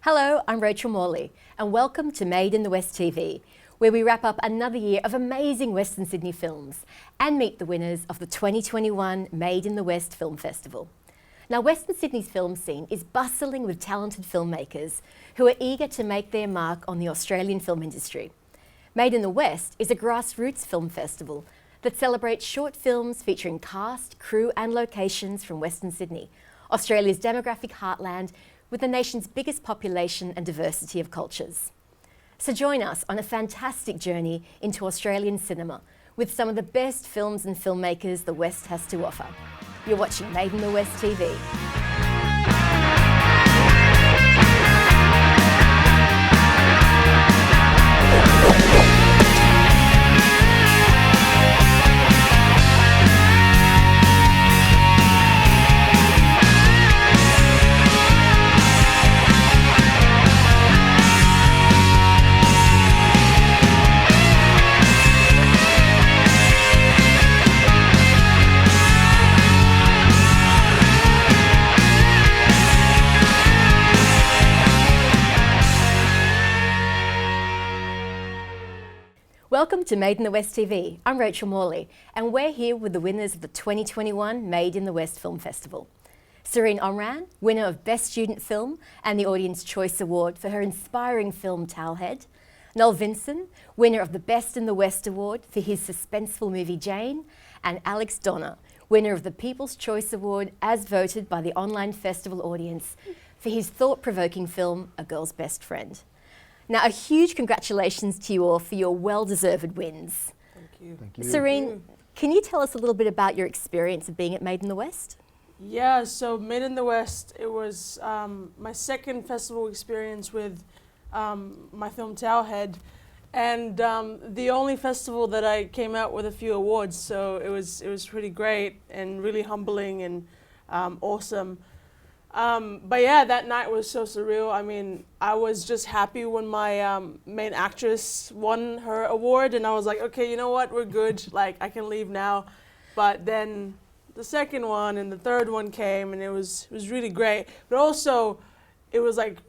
Hello, I'm Rachel Morley, and welcome to Made in the West TV, where we wrap up another year of amazing Western Sydney films and meet the winners of the 2021 Made in the West Film Festival. Now, Western Sydney's film scene is bustling with talented filmmakers who are eager to make their mark on the Australian film industry. Made in the West is a grassroots film festival that celebrates short films featuring cast, crew and locations from Western Sydney, Australia's demographic heartland with the nation's biggest population and diversity of cultures. So join us on a fantastic journey into Australian cinema with some of the best films and filmmakers the West has to offer. You're watching Made in the West TV. Welcome to Made in the West TV. I'm Rachel Morley, and we're here with the winners of the 2021 Made in the West Film Festival. Sereen Omran, winner of Best Student Film and the Audience Choice Award for her inspiring film Towelhead. Noel Vinson, winner of the Best in the West Award for his suspenseful movie Jane. And Alex Dona, winner of the People's Choice Award as voted by the online festival audience for his thought-provoking film A Girl's Best Friend. Now, a huge congratulations to you all for your well-deserved wins. Thank you. Thank you. Sereen, can you tell us a little bit about your experience of being at Made in the West? Yeah, so Made in the West, it was my second festival experience with my film Towelhead, and the only festival that I came out with a few awards, so it was pretty great and really humbling and awesome. But yeah, that night was so surreal. I mean, I was just happy when my main actress won her award, and I was like, okay, you know what, we're good, like I can leave now. But then the second one and the third one came, and it was really great. But also, it was like,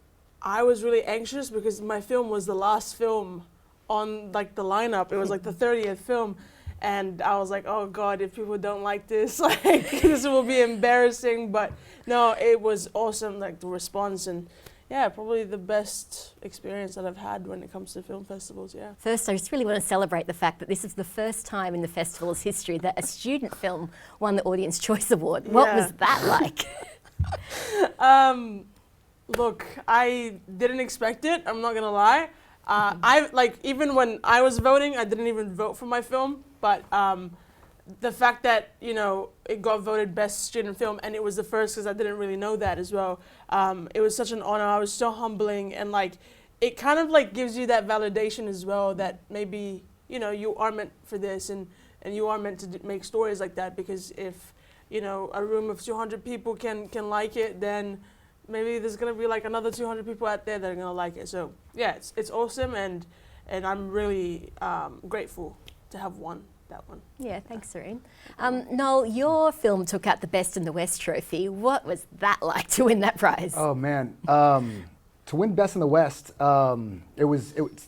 I was really anxious because my film was the last film on like the lineup. It was like the 30th film. And I was like, oh God, if people don't like this, like this will be embarrassing. But no, it was awesome, like the response, and yeah, probably the best experience that I've had when it comes to film festivals, yeah. First, I just really want to celebrate the fact that this is the first time in the festival's history that a student film won the Audience Choice Award. What was that like? Look, I didn't expect it, I'm not gonna lie. Even when I was voting, I didn't even vote for my film, but the fact that, you know, it got voted Best Student Film, and it was the first because I didn't really know that as well. It was such an honor. I was so humbling, and like, it kind of like gives you that validation as well that maybe, you know, you are meant for this, and you are meant to make stories like that, because if, you know, a room of 200 people can like it, then maybe there's gonna be like another 200 people out there that are gonna like it. So yeah, it's awesome, and I'm really grateful to have won that one. Yeah, thanks, Sereen. Noel, your film took out the Best in the West trophy. What was that like to win that prize? Oh man, to win Best in the West, it's an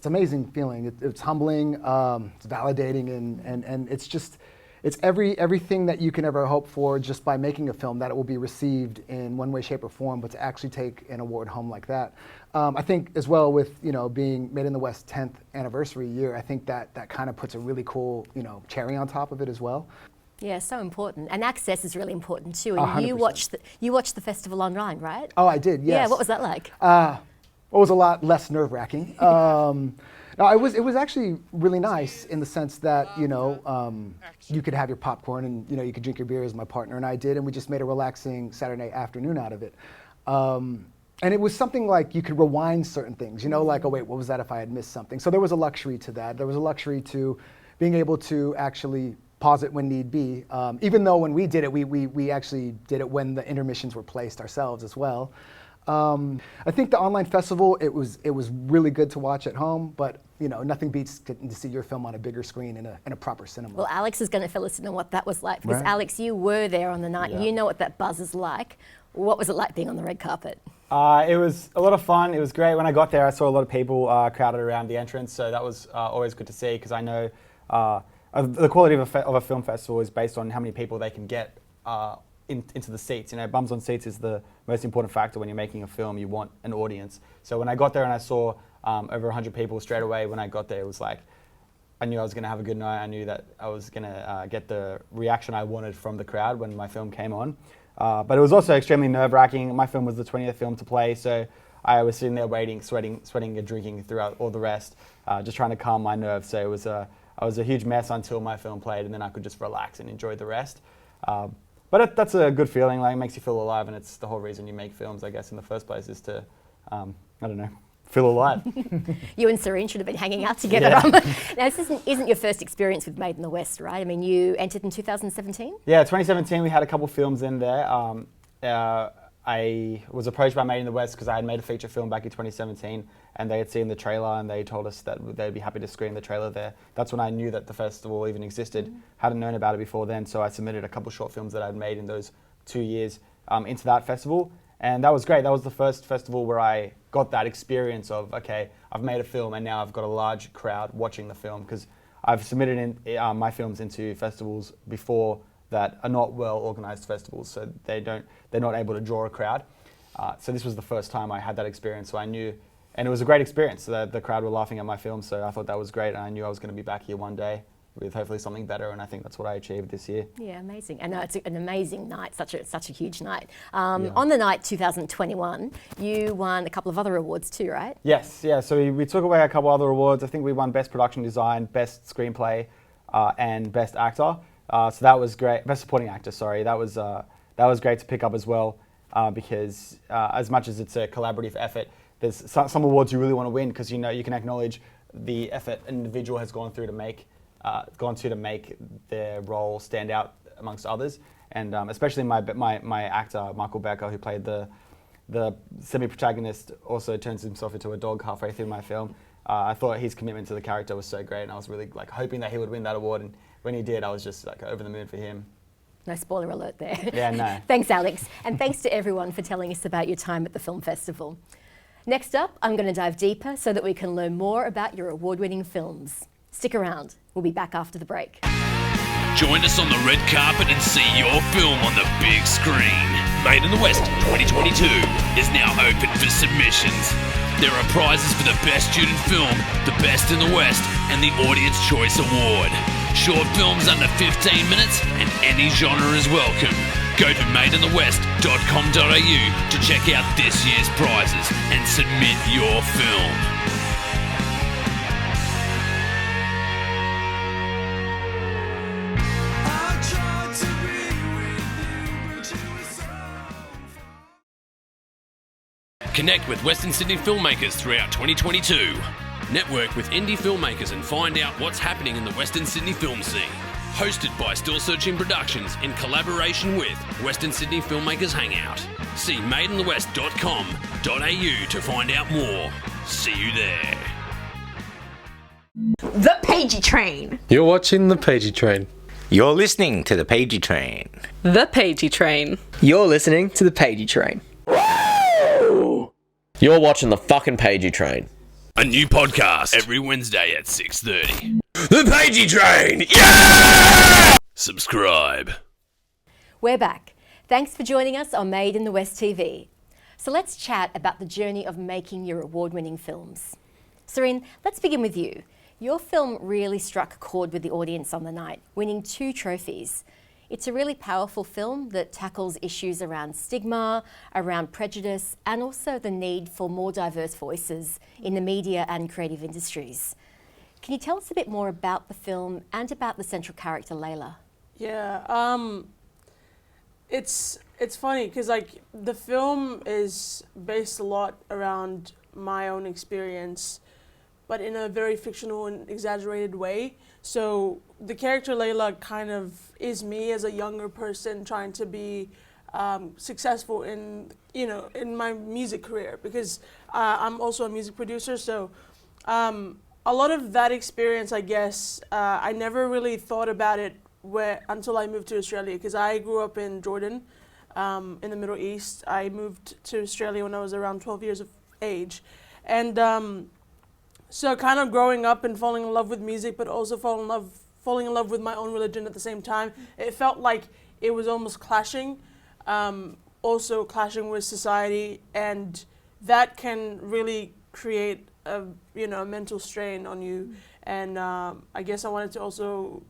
amazing feeling. It's humbling, it's validating, and it's everything that you can ever hope for just by making a film, that it will be received in one way, shape, or form. But to actually take an award home like that, I think as well with, you know, being Made in the West 10th anniversary year, I think that kind of puts a really cool, you know, cherry on top of it as well. Yeah, so important, and access is really important too. And 100%. you watched the festival online, right? Oh, I did. Yes. Yeah, what was that like? It was a lot less nerve-wracking. No, it was actually really nice in the sense that, you know, you could have your popcorn and, you know, you could drink your beer, as my partner and I did, and we just made a relaxing Saturday afternoon out of it. And it was something like you could rewind certain things, you know, like, oh wait, what was that if I had missed something? So there was a luxury to that. There was a luxury to being able to actually pause it when need be. Even though when we did it, we actually did it when the intermissions were placed ourselves as well. I think the online festival, it was really good to watch at home, but you know, nothing beats getting to see your film on a bigger screen in a proper cinema. Well, Alex is going to fill us in on what that was like, because Right. Alex, you were there on the night. Yeah. You know what that buzz is like. What was it like being on the red carpet? It was a lot of fun. It was great. When I got there, I saw a lot of people crowded around the entrance, so that was always good to see, because I know the quality of a film festival is based on how many people they can get into the seats. You know, bums on seats is the most important factor when you're making a film. You want an audience. So when I got there and I saw over 100 people straight away when I got there, it was like, I knew I was going to have a good night. I knew that I was going to get the reaction I wanted from the crowd when my film came on. But it was also extremely nerve-wracking. My film was the 20th film to play, so I was sitting there waiting, sweating and drinking throughout all the rest, just trying to calm my nerves. So it was I was a huge mess until my film played, and then I could just relax and enjoy the rest. But that's a good feeling. Like, it makes you feel alive, and it's the whole reason you make films, I guess, in the first place, is to, I don't know, feel alive. You and Sereen should have been hanging out together. Now, this isn't your first experience with Made in the West, right? I mean, you entered in 2017? Yeah, 2017, we had a couple films in there. I was approached by Made in the West because I had made a feature film back in 2017, and they had seen the trailer, and they told us that they'd be happy to screen the trailer there. That's when I knew that the festival even existed. Hadn't known about it before then, so I submitted a couple short films that I'd made in those 2 years into that festival. And that was great. That was the first festival where I got that experience of, okay, I've made a film and now I've got a large crowd watching the film, because I've submitted my films into festivals before that are not well organized festivals, so they're not able to draw a crowd. So this was the first time I had that experience, so I knew, and it was a great experience. The crowd were laughing at my film, so I thought that was great, and I knew I was going to be back here one day with hopefully something better, and I think that's what I achieved this year. Yeah, amazing. And it's an amazing night, such a huge night. On the night 2021, you won a couple of other awards too, right? Yes, yeah. So we took away a couple other awards. I think we won Best Production Design, Best Screenplay, and Best Actor. So that was great. Best Supporting Actor, sorry. That was great to pick up as well, because as much as it's a collaborative effort, there's some awards you really want to win, because you know you can acknowledge the effort an individual has gone to make their role stand out amongst others, and especially my actor Michael Becker, who played the semi-protagonist, also turns himself into a dog halfway through my film. I thought his commitment to the character was so great, and I was really hoping that he would win that award. And when he did, I was just over the moon for him. No spoiler alert there. Yeah, no. Thanks, Alex, and thanks to everyone for telling us about your time at the film festival. Next up, I'm going to dive deeper so that we can learn more about your award-winning films. Stick around. We'll be back after the break. Join us on the red carpet and see your film on the big screen. Made in the West 2022 is now open for submissions. There are prizes for the best student film, the best in the West, and the Audience Choice Award. Short films under 15 minutes and any genre is welcome. Go to madeinthewest.com.au to check out this year's prizes and submit your film. Connect with Western Sydney filmmakers throughout 2022. Network with indie filmmakers and find out what's happening in the Western Sydney film scene. Hosted by Still Searchin Productions in collaboration with Western Sydney Filmmakers Hangout. See madeinthewest.com.au to find out more. See you there. The Pagey Train. You're watching The Pagey Train. You're listening to The Pagey Train. The Pagey Train. You're listening to The Pagey Train. You're watching The fucking Pagey Train. A new podcast every Wednesday at 6:30. The Pagey Train! Yeah! Subscribe. We're back. Thanks for joining us on Made in the West TV. So let's chat about the journey of making your award-winning films. Sereen, let's begin with you. Your film really struck a chord with the audience on the night, winning 2 trophies. It's a really powerful film that tackles issues around stigma, around prejudice, and also the need for more diverse voices in the media and creative industries. Can you tell us a bit more about the film and about the central character, Layla? Yeah, it's funny because the film is based a lot around my own experience, but in a very fictional and exaggerated way. So the character Layla kind of is me as a younger person trying to be successful in my music career, because I'm also a music producer. So a lot of that experience, I guess, I never really thought about it until I moved to Australia, because I grew up in Jordan, in the Middle East. I moved to Australia when I was around 12 years of age. And so kind of growing up and falling in love with music, but also falling in love with my own religion at the same time, it felt like it was almost clashing, also clashing with society, and that can really create a mental strain on you. And I guess I wanted to also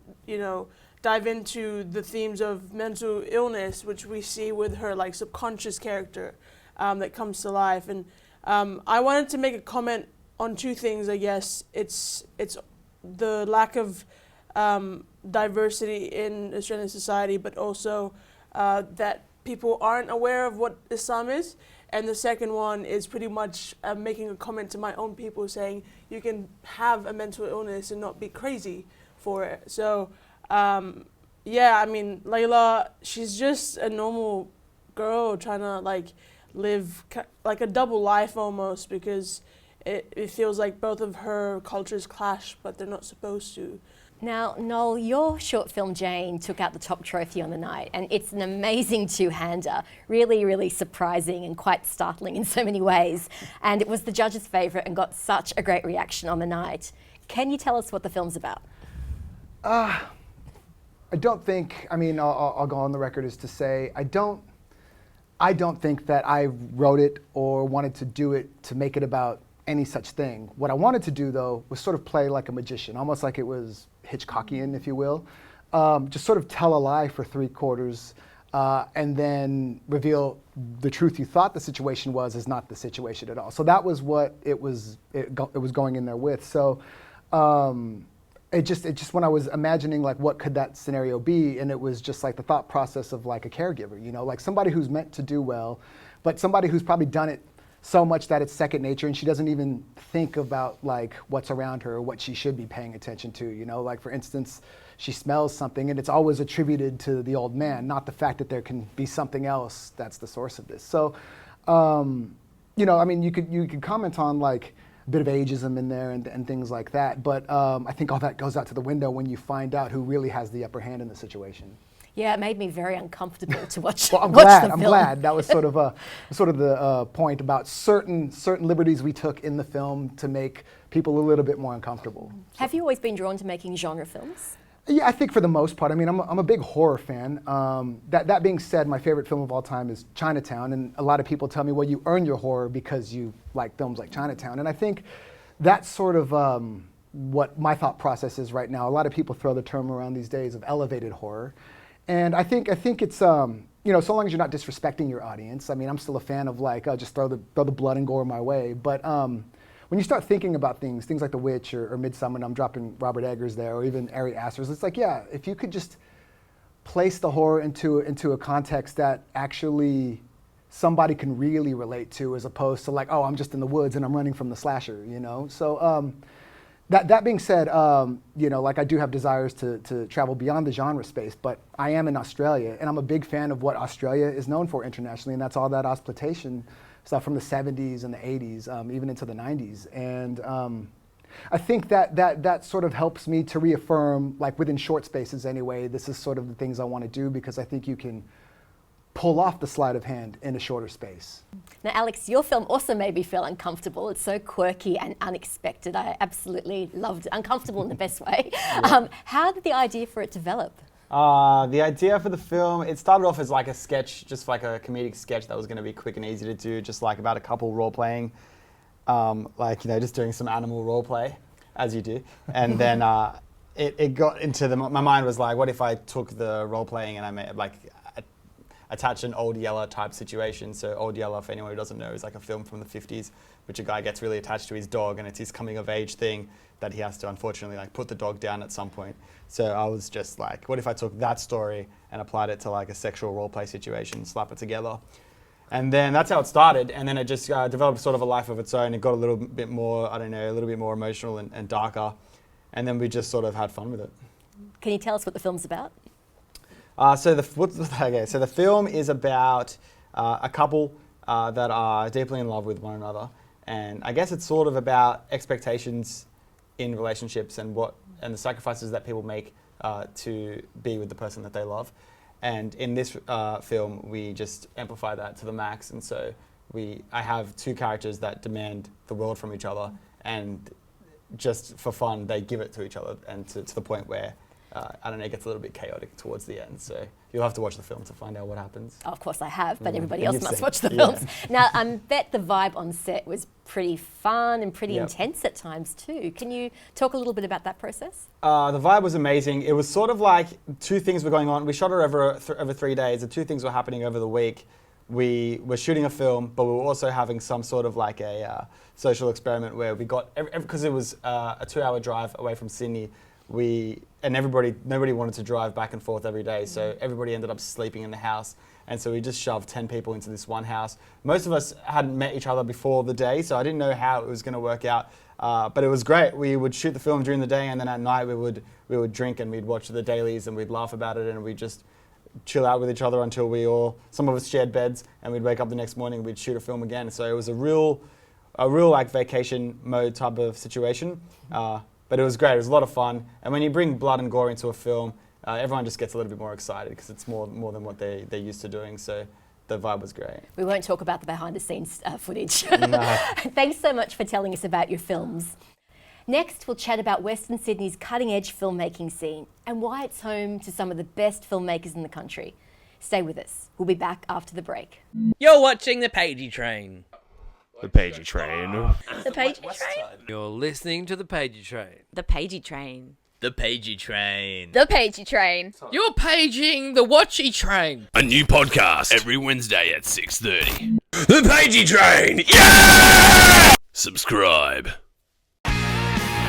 dive into the themes of mental illness, which we see with her like subconscious character that comes to life. And I wanted to make a comment on two things. I guess it's the lack of diversity in Australian society, but also that people aren't aware of what Islam is. And the second one is pretty much making a comment to my own people, saying you can have a mental illness and not be crazy for it. So yeah, I mean, Layla, she's just a normal girl trying to like live like a double life almost, because it feels like both of her cultures clash, but they're not supposed to. Now, Noel, your short film Jane took out the top trophy on the night, and it's an amazing two-hander, really, really surprising and quite startling in so many ways. And it was the judges' favourite and got such a great reaction on the night. Can you tell us what the film's about? I don't think, I mean, I'll go on the record as to say, I don't think that I wrote it or wanted to do it to make it about any such thing. What I wanted to do, though, was sort of play like a magician, almost like it was Hitchcockian, if you will. Just sort of tell a lie for 3/4 and then reveal the truth you thought the situation was is not the situation at all. So that was what it was going in there with. So it just when I was imagining like what could that scenario be, and it was just like the thought process of like a caregiver, like somebody who's meant to do well, but somebody who's probably done it so much that it's second nature, and she doesn't even think about like what's around her or what she should be paying attention to. Like for instance, she smells something and it's always attributed to the old man, not the fact that there can be something else that's the source of this. So, I mean, you could comment on like a bit of ageism in there and things like that, but I think all that goes out to the window when you find out who really has the upper hand in the situation. Yeah, it made me very uncomfortable to watch. Well, I'm glad. That was sort of the point about certain liberties we took in the film to make people a little bit more uncomfortable. Have you always been drawn to making genre films? Yeah, I think for the most part. I mean, I'm a big horror fan. That being said, my favorite film of all time is Chinatown, and a lot of people tell me, well, you earn your horror because you like films like Chinatown, and I think that's sort of what my thought process is right now. A lot of people throw the term around these days of elevated horror. And I think it's so long as you're not disrespecting your audience. I mean, I'm still a fan of like just throw the blood and gore my way. But when you start thinking about things like The Witch or Midsummer, and I'm dropping Robert Eggers there, or even Ari Aster's, it's like, yeah, if you could just place the horror into a context that actually somebody can really relate to, as opposed to like, oh, I'm just in the woods and I'm running from the slasher, So that being said, like I do have desires to travel beyond the genre space, but I am in Australia, and I'm a big fan of what Australia is known for internationally, and that's all that exploitation stuff from the 70s and the 80s, even into the 90s. And I think that sort of helps me to reaffirm, like within short spaces anyway, this is sort of the things I want to do, because I think you can pull off the sleight of hand in a shorter space. Now, Alex, your film also made me feel uncomfortable. It's so quirky and unexpected. I absolutely loved it. Uncomfortable in the best way. Yeah. How did the idea for it develop? The idea for the film, it started off as like a sketch, just like a comedic sketch that was going to be quick and easy to do, just like about a couple role-playing, just doing some animal role-play, as you do. And then it got into my mind was like, what if I took the role-playing and I made like attach an Old Yeller type situation. So Old Yeller, for anyone who doesn't know, is like a film from the 50s, which a guy gets really attached to his dog, and it's his coming of age thing that he has to unfortunately like put the dog down at some point. So I was just like, what if I took that story and applied it to like a sexual role play situation, slap it together? And then that's how it started, and then it just developed sort of a life of its own. It got a little bit more, a little bit more emotional and darker, and then we just sort of had fun with it. Can you tell us what the film's about? So the film is about a couple that are deeply in love with one another, and I guess it's sort of about expectations in relationships and the sacrifices that people make to be with the person that they love. And in this film, we just amplify that to the max. And so I have two characters that demand the world from each other, and just for fun, they give it to each other, and to the point where, I don't know, it gets a little bit chaotic towards the end. So you'll have to watch the film to find out what happens. Of course I have, but everybody And else you've must seen watch the it. films. Now, I bet the vibe on set was pretty fun and pretty intense at times too. Can you talk a little bit about that process? The vibe was amazing. It was sort of like two things were going on. We shot it over 3 days, and two things were happening over the week. We were shooting a film, but we were also having some sort of like a social experiment where we got, because it was a 2-hour drive away from Sydney, nobody wanted to drive back and forth every day, so everybody ended up sleeping in the house. And so we just shoved 10 people into this one house. Most of us hadn't met each other before the day, so I didn't know how it was going to work out. But it was great. We would shoot the film during the day, and then at night we would drink and we'd watch the dailies and we'd laugh about it, and we'd just chill out with each other until some of us shared beds, and we'd wake up the next morning and we'd shoot a film again. So it was a real like vacation mode type of situation. But it was great. It was a lot of fun. And when you bring blood and gore into a film, everyone just gets a little bit more excited because it's more than what they're used to doing. So the vibe was great. We won't talk about the behind-the-scenes footage. No. Thanks so much for telling us about your films. Next, we'll chat about Western Sydney's cutting-edge filmmaking scene and why it's home to some of the best filmmakers in the country. Stay with us. We'll be back after the break. You're watching The Pagey Train. The Pagey Train. The Pagey Train? You're listening to The Pagey Train. The Pagey Train. The Pagey Train. The Pagey Train. You're paging the Watchy Train. A new podcast every Wednesday at 6:30. The Pagey Train! Yeah! Subscribe.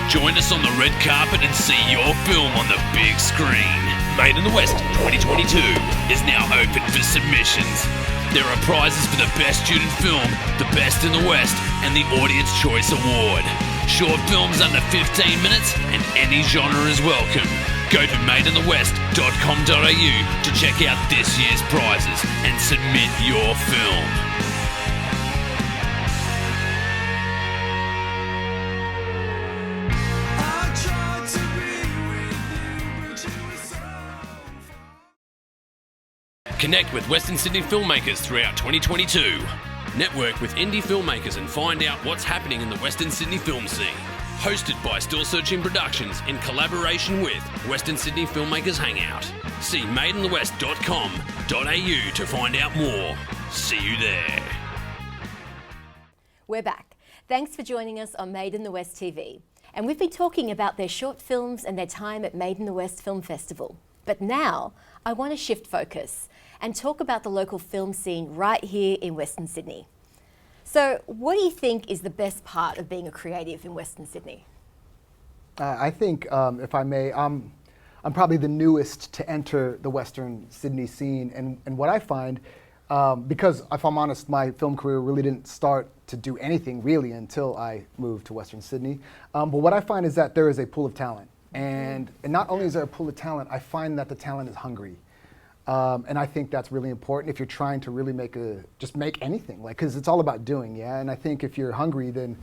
Join us on the red carpet and see your film on the big screen. Made in the West 2022 is now open for submissions. There are prizes for the best student film, the best in the West, and the Audience Choice Award. Short films under 15 minutes and any genre is welcome. Go to madeinthewest.com.au to check out this year's prizes and submit your film. Connect with Western Sydney filmmakers throughout 2022. Network with indie filmmakers and find out what's happening in the Western Sydney film scene. Hosted by Still Searchin Productions in collaboration with Western Sydney Filmmakers Hangout. See madeinthewest.com.au to find out more. See you there. We're back. Thanks for joining us on Made in the West TV. And we've been talking about their short films and their time at Made in the West Film Festival. But now, I want to shift focus and talk about the local film scene right here in Western Sydney. So, what do you think is the best part of being a creative in Western Sydney? I think, if I may, I'm probably the newest to enter the Western Sydney scene, and what I find, because if I'm honest, my film career really didn't start to do anything really until I moved to Western Sydney. But what I find is that there is a pool of talent, and not only is there a pool of talent, I find that the talent is hungry. And I think that's really important if you're trying to really just make anything, like, because it's all about doing, yeah? And I think if you're hungry, then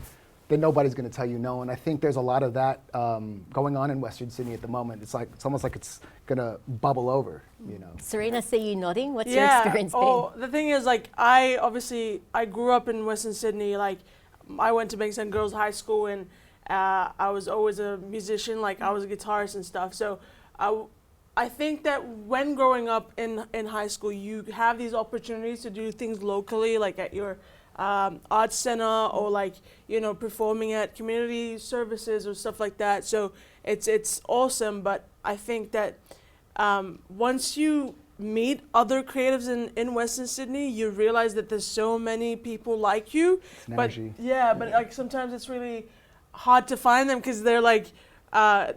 nobody's going to tell you no. And I think there's a lot of that going on in Western Sydney at the moment. It's almost like it's going to bubble over, you know. Sereen, I see you nodding. What's your experience been? The thing is, like, I grew up in Western Sydney. Like, I went to Bankstown Girls High School, and I was always a musician. Like, I was a guitarist and stuff. So I think that when growing up in high school, you have these opportunities to do things locally, like at your arts center, or like, you know, performing at community services or stuff like that. So it's awesome. But I think that once you meet other creatives in Western Sydney, you realize that there's so many people like you. It's an energy. But like sometimes it's really hard to find them because they're like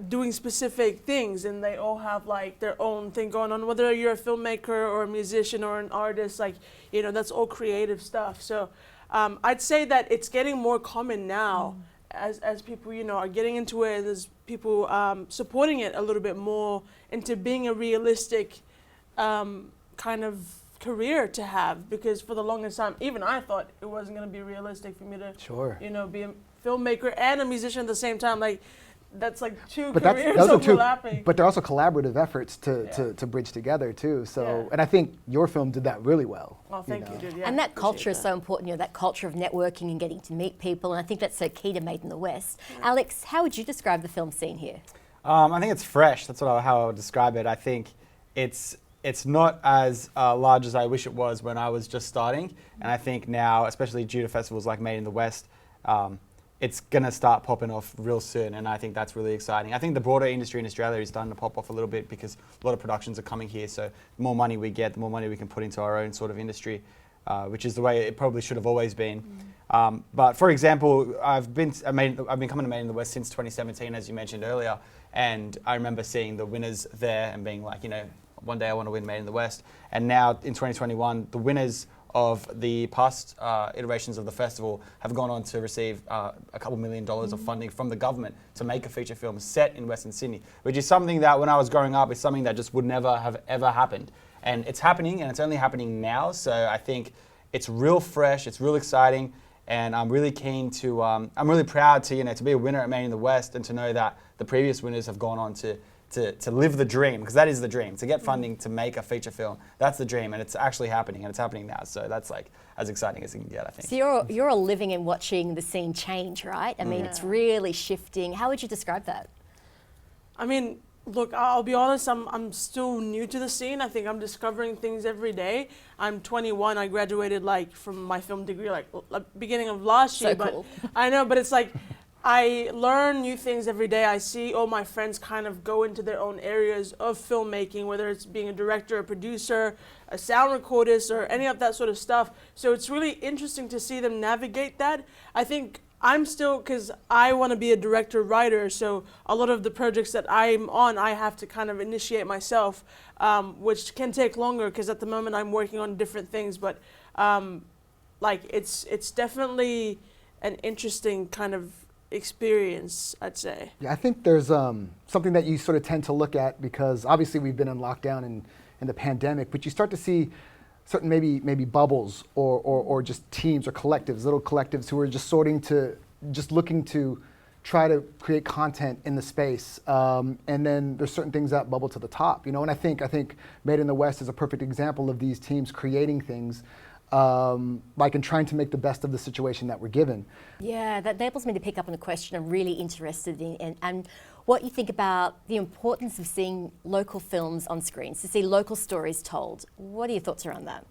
doing specific things, and they all have like their own thing going on. Whether you're a filmmaker or a musician or an artist, like, you know, that's all creative stuff. So I'd say that it's getting more common now as people, you know, are getting into it. There's people supporting it a little bit more into being a realistic kind of career to have, because for the longest time, even I thought it wasn't going to be realistic for me to, you know, be a filmmaker and a musician at the same time. Like, that's like two But careers those are two, overlapping. but they're also collaborative efforts to bridge together too. So, Yeah. and I think your film did that really well. Oh, thank you, dude. Yeah, And that appreciate culture is so important, that culture of networking and getting to meet people, and I think that's so key to Made in the West. Alex, how would you describe the film scene here? I think it's fresh. That's how I would describe it. I think it's not as large as I wish it was when I was just starting. And I think now, especially due to festivals like Made in the West, it's going to start popping off real soon. And I think that's really exciting. I think the broader industry in Australia is starting to pop off a little bit because a lot of productions are coming here. So the more money we get, the more money we can put into our own sort of industry, which is the way it probably should have always been. But for example, I've been coming to Made in the West since 2017, as you mentioned earlier. And I remember seeing the winners there and being like, one day I want to win Made in the West. And now in 2021, the winners of the past iterations of the festival have gone on to receive a couple $1 million of funding from the government to make a feature film set in Western Sydney, which is something that when I was growing up is something that just would never have ever happened. And it's happening, and it's only happening now. So I think it's real fresh, it's real exciting, and I'm really keen to, I'm really proud to be a winner at Made in the West and to know that the previous winners have gone on to live the dream, because that is the dream, to get funding to make a feature film. That's the dream, and it's actually happening, and it's happening now. So that's like as exciting as it can get, I think. So you're all living and watching the scene change, right? I mean, it's really shifting. How would you describe that? I mean, look, I'll be honest, I'm still new to the scene. I think I'm discovering things every day. I'm 21. I graduated from my film degree beginning of last year. So cool. But I know, but it's like I learn new things every day. I see all my friends kind of go into their own areas of filmmaking, whether it's being a director, a producer, a sound recordist, or any of that sort of stuff. So it's really interesting to see them navigate that. I think I'm still, because I want to be a director, writer, so a lot of the projects that I'm on, I have to kind of initiate myself, which can take longer because at the moment I'm working on different things. But it's definitely an interesting kind of experience, I'd say. Yeah, I think there's something that you sort of tend to look at, because obviously we've been in lockdown and in the pandemic, but you start to see certain maybe bubbles or just teams or collectives, little collectives who are just looking to try to create content in the space. And then there's certain things that bubble to the top, and I think Made in the West is a perfect example of these teams creating things and trying to make the best of the situation that we're given. Yeah, that enables me to pick up on a question I'm really interested in, and what you think about the importance of seeing local films on screens, to see local stories told. What are your thoughts around that?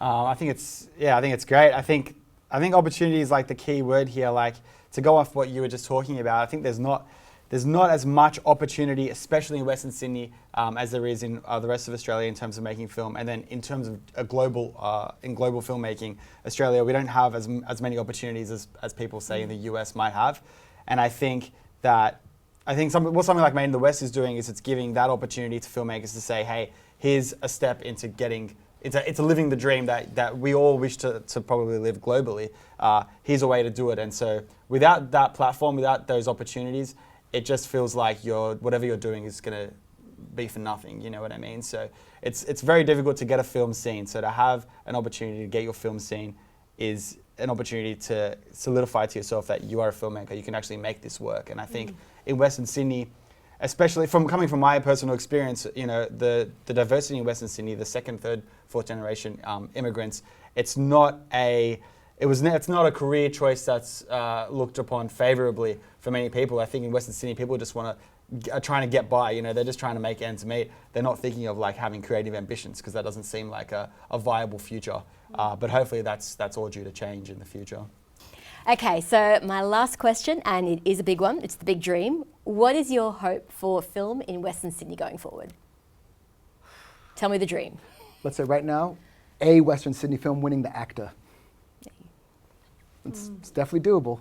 I think it's great. I think opportunity is like the key word here. Like, to go off what you were just talking about, I think there's not as much opportunity, especially in Western Sydney, as there is in the rest of Australia in terms of making film. And then in terms of in global filmmaking, Australia, we don't have as many opportunities as people say in the US might have. And I think something like Made in the West is doing is it's giving that opportunity to filmmakers to say, hey, here's a step into getting. It's a living the dream that we all wish to probably live globally. Here's a way to do it. And so without that platform, without those opportunities, it just feels like whatever you're doing is going to be for nothing. You know what I mean? So it's very difficult to get a film seen. So to have an opportunity to get your film seen is an opportunity to solidify to yourself that you are a filmmaker. You can actually make this work. And I think in Western Sydney, especially coming from my personal experience, the diversity in Western Sydney, the second, third, fourth generation immigrants, it's not a career choice that's looked upon favorably for many people. I think in Western Sydney, people just are trying to get by. They're just trying to make ends meet. They're not thinking of having creative ambitions, because that doesn't seem like a viable future. But hopefully that's all due to change in the future. Okay, so my last question, and it is a big one, it's the big dream. What is your hope for film in Western Sydney going forward? Tell me the dream. Let's say right now, a Western Sydney film winning the ACTA. It's definitely doable.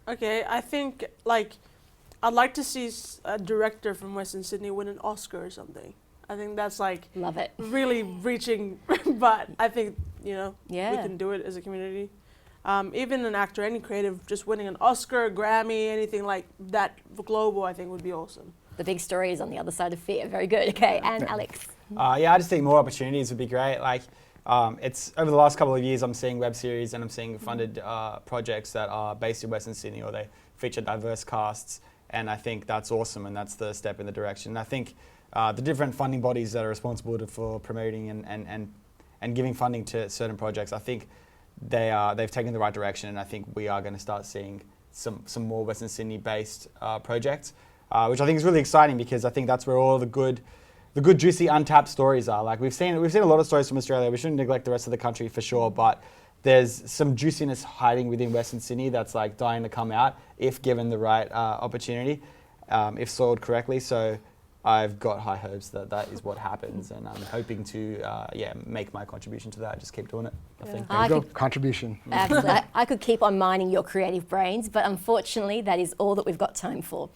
Okay, I think I'd like to see a director from Western Sydney win an Oscar or something. I think that's love it. Really reaching, but I think we Yeah. can do it as a community. Even an actor, any creative, just winning an Oscar, Grammy, anything like that global, I think would be awesome. The big story is on the other side of fear. Very good. Okay, and Alex. I just think more opportunities would be great. it's over the last couple of years I'm seeing web series and I'm seeing funded projects that are based in Western Sydney or they feature diverse casts, and I think that's awesome and that's the step in the direction. And I think the different funding bodies that are responsible for promoting and giving funding to certain projects, I think they've taken the right direction, and I think we are going to start seeing some more Western Sydney based projects, which I think is really exciting because I think that's where all the good juicy untapped stories are. Like we've seen a lot of stories from Australia. We shouldn't neglect the rest of the country for sure, but there's some juiciness hiding within Western Sydney that's like dying to come out if given the right opportunity, if soiled correctly. So I've got high hopes that is what happens, and I'm hoping to make my contribution to that. Just keep doing it. I think. There you go. Contribution. Absolutely. I could keep on mining your creative brains, but unfortunately that is all that we've got time for.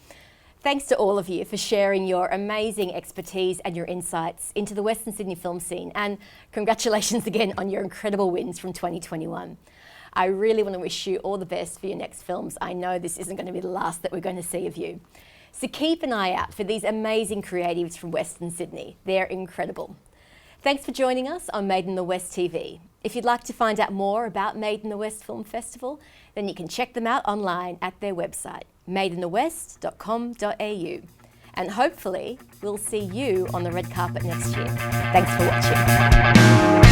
Thanks to all of you for sharing your amazing expertise and your insights into the Western Sydney film scene, and congratulations again on your incredible wins from 2021. I really want to wish you all the best for your next films. I know this isn't going to be the last that we're going to see of you. So keep an eye out for these amazing creatives from Western Sydney. They're incredible. Thanks for joining us on Made in the West TV. If you'd like to find out more about Made in the West Film Festival, then you can check them out online at their website, madeinthewest.com.au. And hopefully we'll see you on the red carpet next year. Thanks for watching.